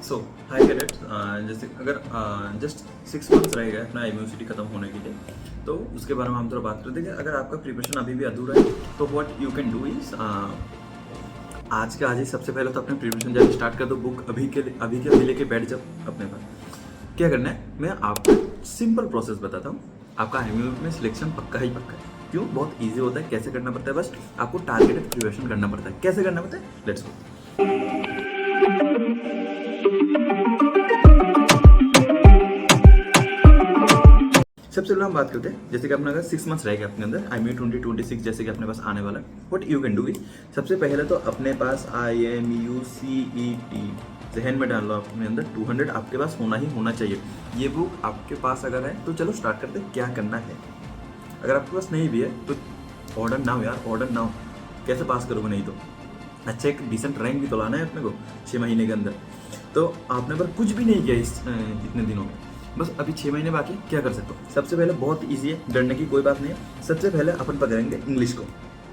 सो high cadets, जैसे अगर just 6 months रह गए अपना यूनिवर्सिटी खत्म होने के लिए, तो उसके बारे में हम थोड़ा बात करते हैं कि अगर आपका प्रिपरेशन अभी भी अधूरा है तो what you can do is आज के आज ही सबसे पहले तो अपने प्रिपरेशन जाके स्टार्ट कर दो। बुक अभी के अभी लेके बैठ जाओ अपने पास। क्या करना है मैं आपको सिंपल प्रोसेस बताता हूँ। आपका एमयू में सिलेक्शन पक्का ही पक्का है। क्यों? बहुत ईजी होता है। कैसे करना पड़ता है? बस आपको टारगेटेड प्रिपरेशन करना पड़ता है। कैसे करना पड़ता है? Let's go. सबसे पहले हम बात करते हैं, जैसे कि अपना अगर 6 मंथ्स रहेगा अपने अंदर आई एम 2026 जैसे कि अपने पास आने वाला है, what you can do is सबसे पहले तो अपने पास IMUCET जहन में डाल लो अपने अंदर 200 आपके पास होना ही होना चाहिए। ये बुक आपके पास अगर है तो चलो स्टार्ट करते हैं क्या करना है। अगर आपके पास नहीं भी है तो ऑर्डर नाउ यार, ऑर्डर नाउ। कैसे पास करोगे नहीं तो? अच्छा एक डिसेंट रैंक भी तो लाना है अपने को 6 महीने के अंदर। तो आपने पर कुछ भी नहीं किया इस इतने दिनों में, बस अभी 6 महीने बाकी। क्या कर सकते हो? सबसे पहले बहुत ईजी है, डरने की कोई बात नहीं है। सबसे पहले अपन पकड़ेंगे इंग्लिश को,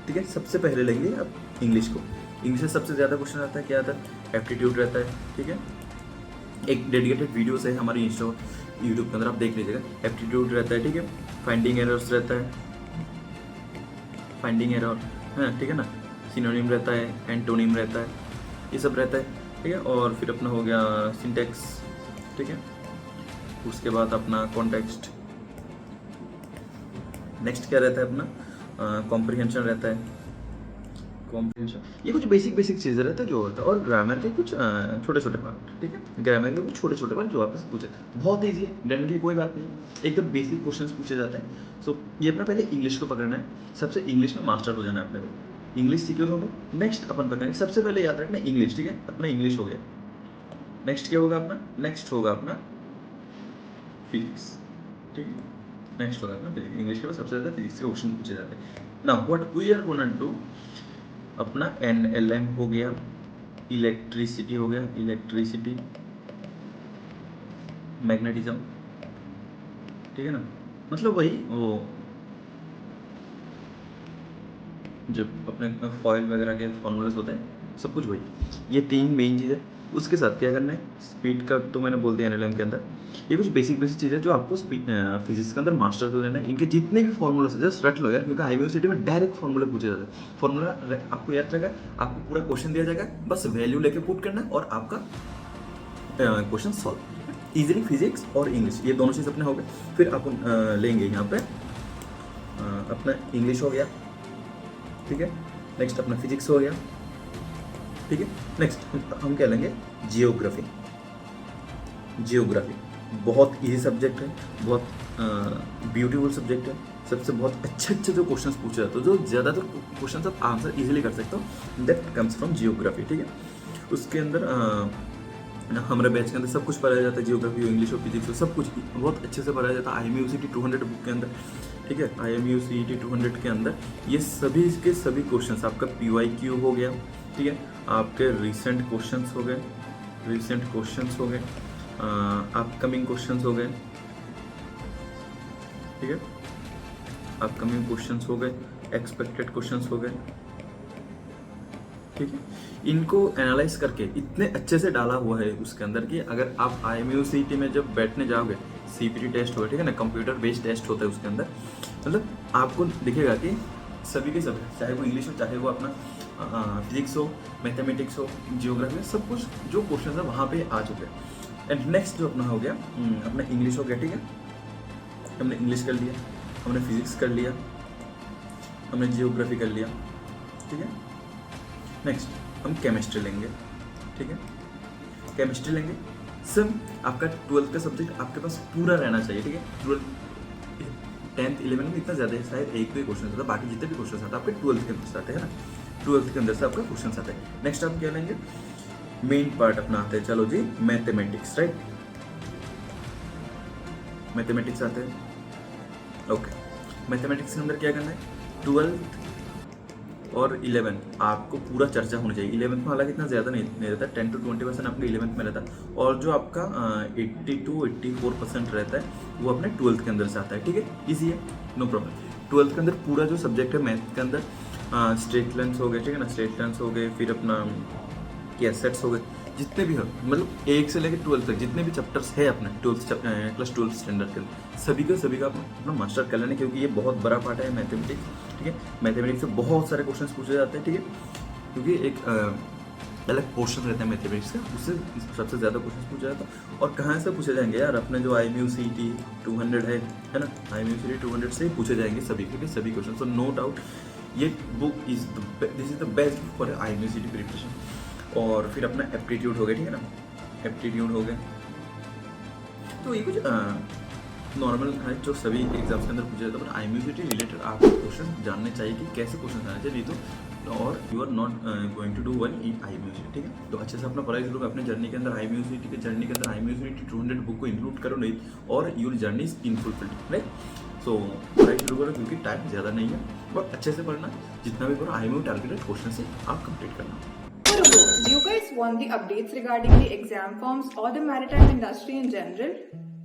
ठीक है? सबसे पहले लेंगे अब इंग्लिश को। इंग्लिश से सबसे ज़्यादा क्वेश्चन आता है, क्या आता है? एप्टीट्यूड रहता है, ठीक है? एक डेडिकेटेड वीडियोस है हमारी इंस्टा यूट्यूब के अंदर, आप देख लीजिएगा। एप्टीट्यूड रहता है, ठीक है? फाइंडिंग एरर्स रहता है, फाइंडिंग एरर, हाँ ठीक है ना? सिनोनिम रहता है, एंटोनिम रहता है, ये सब रहता है, ठीक है? और फिर अपना हो गया सिंटेक्स, ठीक है? उसके बाद अपना कॉन्टेक्स्ट। नेक्स्ट क्या रहता है अपना? कॉम्प्रिहेंशन रहता है। कॉम्प्रिहेंशन ये कुछ बेसिक बेसिक चीज़ें रहता है जो होता है, और ग्रामर के कुछ छोटे छोटे पार्ट, ठीक है? ग्रामर के कुछ छोटे छोटे पार्ट जो आपसे पूछे, बहुत ईजी है, डरने की कोई बात नहीं। एकदम बेसिक क्वेश्चंस पूछे जाते हैं। सो ये अपना पहले इंग्लिश को पकड़ना है। सबसे इंग्लिश में मास्टर हो जाना है अपने को। इंग्लिश सीखे हो, नेक्स्ट अपन पकड़ेंगे। सबसे पहले याद रखना इंग्लिश, ठीक है? अपना इंग्लिश हो गया। नेक्स्ट क्या होगा अपना? नेक्स्ट होगा अपना फिजिक्स, ठीक है? नेक्स्ट होगा अपना फिजिक्स। इंग्लिश के बाद सबसे ज़्यादा फिजिक्स के क्वेश्चन पूछे जाते हैं। Now what we are gonna do, अपना NLM हो गया, इलेक्ट्रिसिटी हो गया, इलेक्ट्रिसिटी, मैग्नेटिज्म, ठीक है ना? मतलब वही वो जब अपने फॉइल वगैरह के फॉर्मूलाज होते हैं, सब कुछ वही। ये 3 मेन चीज़ है। उसके साथ क्या करना है? स्पीड का तो मैंने बोल दिया NLM के अंदर। ये कुछ बेसिक बेसिक चीज़ें जो आपको फिजिक्स के अंदर मास्टर कर लेना है। इनके जितने भी फॉर्मूलाज है जस्ट रट लो यार, क्योंकि यूनिवर्सिटी में डायरेक्ट फॉर्मूला पूछे जाते हैं। फॉर्मूला आपको याद रहेगा, आपको पूरा क्वेश्चन दिया जाएगा, बस वैल्यू लेके पुट करना है और आपका क्वेश्चन सॉल्व। इजीली फिजिक्स और इंग्लिश ये दोनों चीज़ अपने हो गए। फिर अपन लेंगे यहाँ पे अपना इंग्लिश हो गया, ठीक है? नेक्स्ट अपना फिजिक्स हो गया, ठीक है? नेक्स्ट हम क्या लेंगे? जियोग्राफी। जियोग्राफी बहुत इजी सब्जेक्ट है, बहुत ब्यूटीफुल सब्जेक्ट है। सबसे बहुत अच्छे अच्छे जो क्वेश्चंस पूछे जाते हैं, जो ज़्यादातर क्वेश्चंस आप आंसर इजीली कर सकते हो, दैट कम्स फ्रॉम जियोग्राफी, ठीक है? उसके अंदर हमारे बैच के अंदर सब कुछ पढ़ाया जाता है। जियोग्राफी हो, इंग्लिश हो, फिजिक्स हो, सब कुछ बहुत अच्छे से पढ़ाया जाता है। IMUCET 200 बुक के अंदर, ठीक है? IMUCET 200 के अंदर ये सभी के सभी क्वेश्चंस, आपका PYQ हो गया, ठीक है? आपके रिसेंट क्वेश्चंस हो गए, रिसेंट क्वेश्चंस हो गए, अपकमिंग क्वेश्चंस हो गए, ठीक है? अपकमिंग क्वेश्चंस हो गए, एक्सपेक्टेड क्वेश्चंस हो गए, ठीक है? इनको एनालाइज करके इतने अच्छे से डाला हुआ है उसके अंदर कि अगर आप IMUCET में जब बैठने जाओगे, CPT टेस्ट होगा, ठीक है ना? कंप्यूटर बेस्ड टेस्ट होता है उसके अंदर, मतलब आपको दिखेगा कि सभी के सब, चाहे वो इंग्लिश हो, चाहे वो अपना फिजिक्स हो, मैथमेटिक्स हो, जियोग्राफी हो, सब कुछ जो क्वेश्चन है वहाँ पे आ चुके हैं। एंड नेक्स्ट जो अपना हो गया अपना इंग्लिश हो गया, ठीक है? हमने इंग्लिश कर लिया, हमने फिजिक्स कर लिया, हमने जियोग्राफी कर लिया, ठीक है? नेक्स्ट हम केमिस्ट्री लेंगे, ठीक है? केमिस्ट्री लेंगे। सब आपका 12th का सब्जेक्ट आपके पास पूरा रहना चाहिए, ठीक है? 10th 11th में इतना ज़्यादा है, शायद एक भी क्वेश्चन आता है, बाकी जितने भी क्वेश्चन आते हैं आपके 12th के अंदर से आते हैं ना? 12th के अंदर से आपका क्वेश्चन आते हैं। नेक्स्ट आप क्या लेंगे? मेन पार्ट अपना आता है, चलो जी, मैथमेटिक्स, राइट? मैथमेटिक्स आते हैं, ओके। मैथमेटिक्स के अंदर क्या करना है? 12th और 11th आपको पूरा चर्चा होनी चाहिए। 11th में हालांकि इतना ज़्यादा नहीं रहता, 10 to 20% अपने 11th में रहता है, और जो आपका 80 to 84% रहता है वो अपने 12th के अंदर से आता है, ठीक है? ईजी है, नो प्रॉब्लम। 12th के अंदर पूरा जो सब्जेक्ट है मैथ के अंदर, स्ट्रेट लाइन्स हो गए, ठीक है ना? स्ट्रेट लाइन्स हो गए, फिर अपना क्या सेट्स हो गए, जितने भी हो, मतलब 1 से लेकर 12 तक जितने भी चैप्टर्स है अपने क्लास 12 स्टैंडर्ड के लिए सभी का अपना मास्टर कर लेना, क्योंकि ये बहुत बड़ा पार्ट है मैथमेटिक्स। ठीक है, मैथमेटिक्स से बहुत सारे क्वेश्चन पूछे जाते हैं। ठीक है, क्योंकि एक अलग पोर्शन रहता है मैथमेटिक्स का, उससे सबसे ज़्यादा क्वेश्चन पूछा जाता है। और कहाँ से पूछे जाएंगे यार, अपने जो IMU-CET 200 है ना, IMU-CET 200 से ही पूछे जाएंगे सभी के सभी क्वेश्चन। सो नो डाउट ये book this is the best book for IMU-CET preparation. और फिर अपना एप्टीट्यूड हो गया, ठीक है ना, एप्टीट्यूड हो गया। तो ये कुछ नॉर्मल है जो सभी एग्जाम्स के अंदर पूछा जाता है, बट IMU-CET रिलेटेड आपको क्वेश्चन जानने चाहिए कि कैसे क्वेश्चन आने चाहिए, तो और you are not going to do well in IMU-CET। ठीक है, तो अच्छे से अपना पढ़ाई शुरू करो, अपने जर्नी के अंदर IMU-CET के जर्नी के अंदर IMU-CET 200 बुक को इंक्लूड करो नहीं, और your journey is in fulfilled, right. So पढ़ाई शुरू करो, क्योंकि टाइम ज़्यादा नहीं है, बहुत अच्छे से पढ़ना, जितना भी पढ़ो IMU टारगेटेड क्वेश्चन से आप कंप्लीट करना। Do you guys want the updates regarding the exam forms or the maritime industry in general?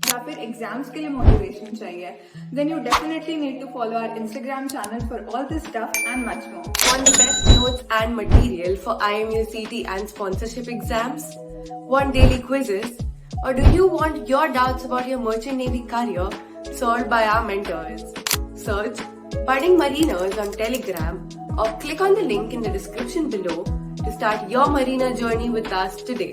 या फिर एग्जाम्स के लिए मोटिवेशन चाहिए? Then you definitely need to follow our Instagram channel for all this stuff and much more. Want the best notes and material for IMU-CET and sponsorship exams? Want daily quizzes? Or do you want your doubts about your merchant navy career solved by our mentors? Search Budding Mariners on Telegram or click on the link in the description below to start your marina journey with us today.